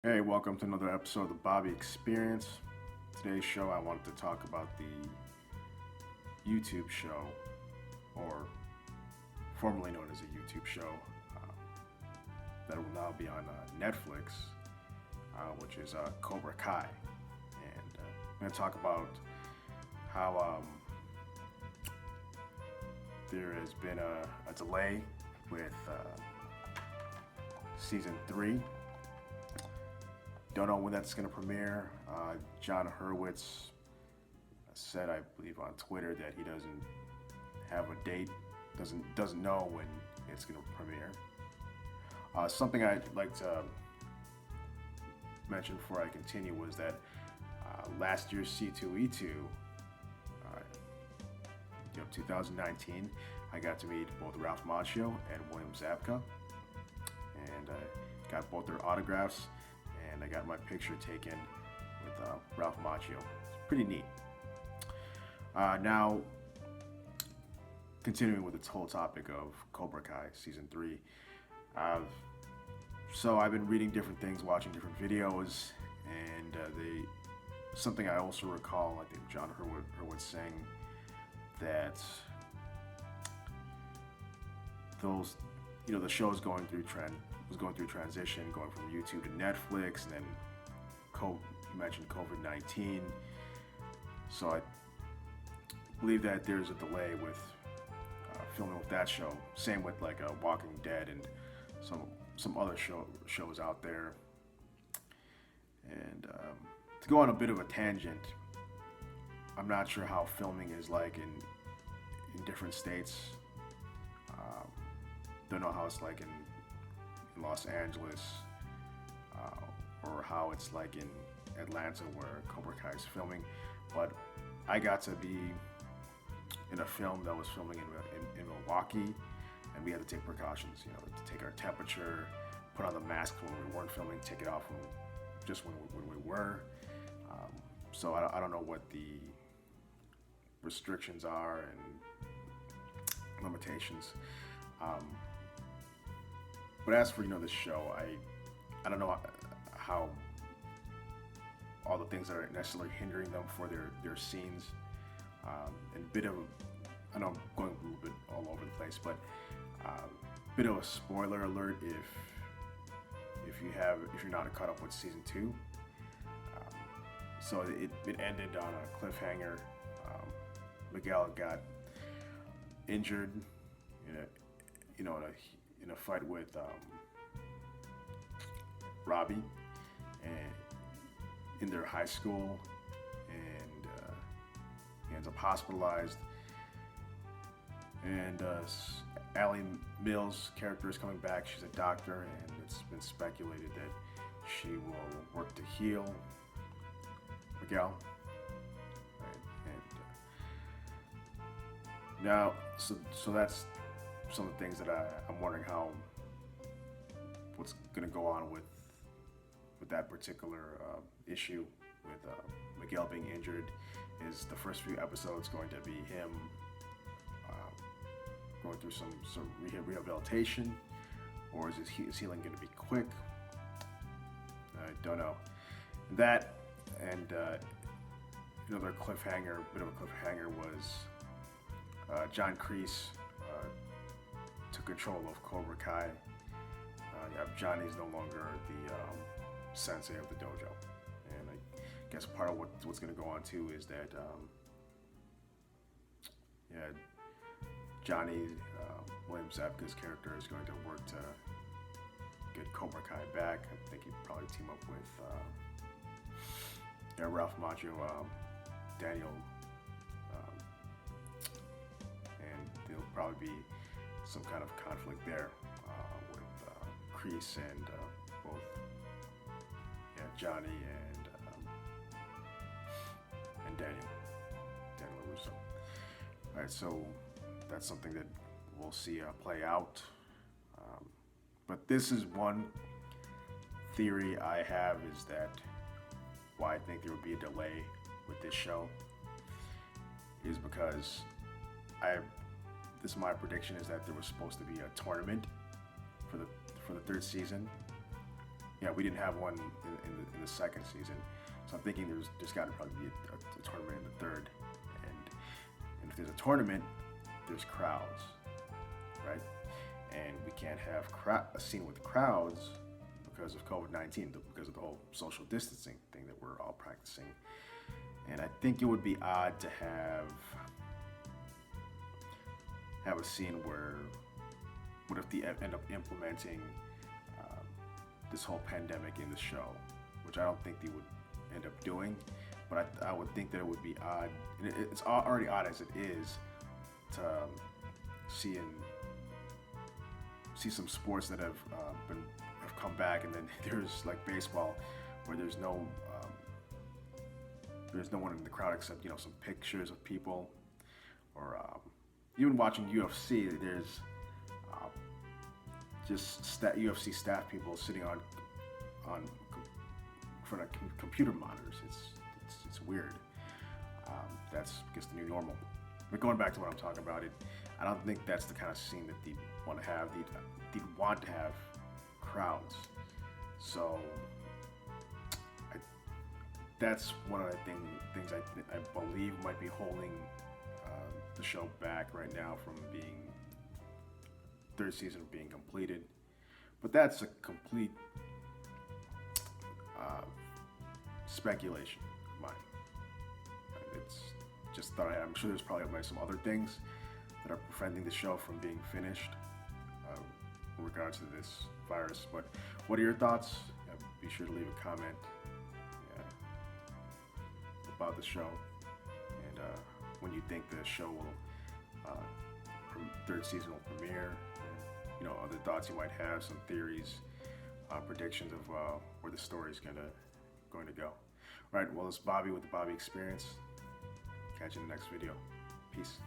Hey, welcome to another episode of the Bobby Experience. Today's show, I wanted to talk about the YouTube show, or formerly known as a YouTube show, that will now be on Netflix, which is Cobra Kai. And I'm going to talk about how there has been a delay with season 3. Don't know when that's going to premiere. John Hurwitz said, I believe on Twitter, that he doesn't have a date, doesn't know when it's going to premiere. Something I'd like to mention before I continue was that last year's C2E2, 2019, I got to meet both Ralph Macchio and William Zabka, and I got both their autographs. And I got my picture taken with Ralph Macchio. It's pretty neat. Now, continuing with this whole topic of Cobra Kai Season 3. So I've been reading different things, watching different videos, and something I also recall, I think John Hurwitz saying that the show is going through transition, going from YouTube to Netflix, and then you mentioned COVID-19. So I believe that there's a delay with filming with that show. Same with like Walking Dead and some other shows out there. And to go on a bit of a tangent, I'm not sure how filming is like in different states. Don't know how it's like in Los Angeles, or how it's like in Atlanta where Cobra Kai is filming, but I got to be in a film that was filming in Milwaukee, and we had to take precautions, to take our temperature, put on the mask when we weren't filming, take it off when we were. So I don't know what the restrictions are and limitations. But as for this show, I don't know how all the things that are necessarily hindering them for their scenes. And I know I'm going a little bit all over the place, but bit of a spoiler alert if you're not caught up with season 2. So it ended on a cliffhanger. Miguel got injured in a fight with Robbie, and in their high school, and he ends up hospitalized. And Allie Mills' character is coming back. She's a doctor, and it's been speculated that she will work to heal Miguel. And now, so that's some of the things that I'm wondering what's going to go on with that particular issue with Miguel being injured. Is the first few episodes going to be him going through some rehabilitation, or is his healing going to be quick? I don't know. That and another bit of a cliffhanger was John Kreese took control of Cobra Kai. Johnny's no longer the sensei of the dojo, and I guess part of what's going to go on too is that Johnny, William Zabka's character, is going to work to get Cobra Kai back. I think he'd probably team up with Ralph Macchio, Daniel, and there'll probably be some kind of conflict there with Kreese and both Johnny and Daniel LaRusso. All right, so that's something that we'll see play out. But this is one theory I have, is that why I think there would be a delay with this show is because my prediction is that there was supposed to be a tournament for the third season, Yeah, we didn't have one in the second season, so I'm thinking there's got to probably be a tournament in the third, and if there's a tournament, there's crowds, right? And we can't have a scene with crowds because of COVID-19, because of the whole social distancing thing that we're all practicing. And I think it would be odd to have a scene where, what if they end up implementing this whole pandemic in the show, which I don't think they would end up doing, but I would think that it would be odd. And it's already odd as it is to see some sports that have come back, and then there's like baseball where there's no one in the crowd except some pictures of people, or even watching UFC, there's just UFC staff people sitting on in front of computer monitors. It's weird. That's I guess the new normal. But going back to what I'm talking about, I don't think that's the kind of scene that they'd want to have. They'd want to have crowds. So that's one of the things I believe might be holding the show back right now from being third season being completed. But that's a complete speculation of mine. It's just thought I'm sure there's probably some other things that are preventing the show from being finished in regards to this virus. But what are your thoughts? Be sure to leave a comment about the show, and when you think the show will third season will premiere, and, other thoughts you might have, some theories, predictions of where the story is going to go. All right, well, it's Bobby with the Bobby Experience. Catch you in the next video. Peace.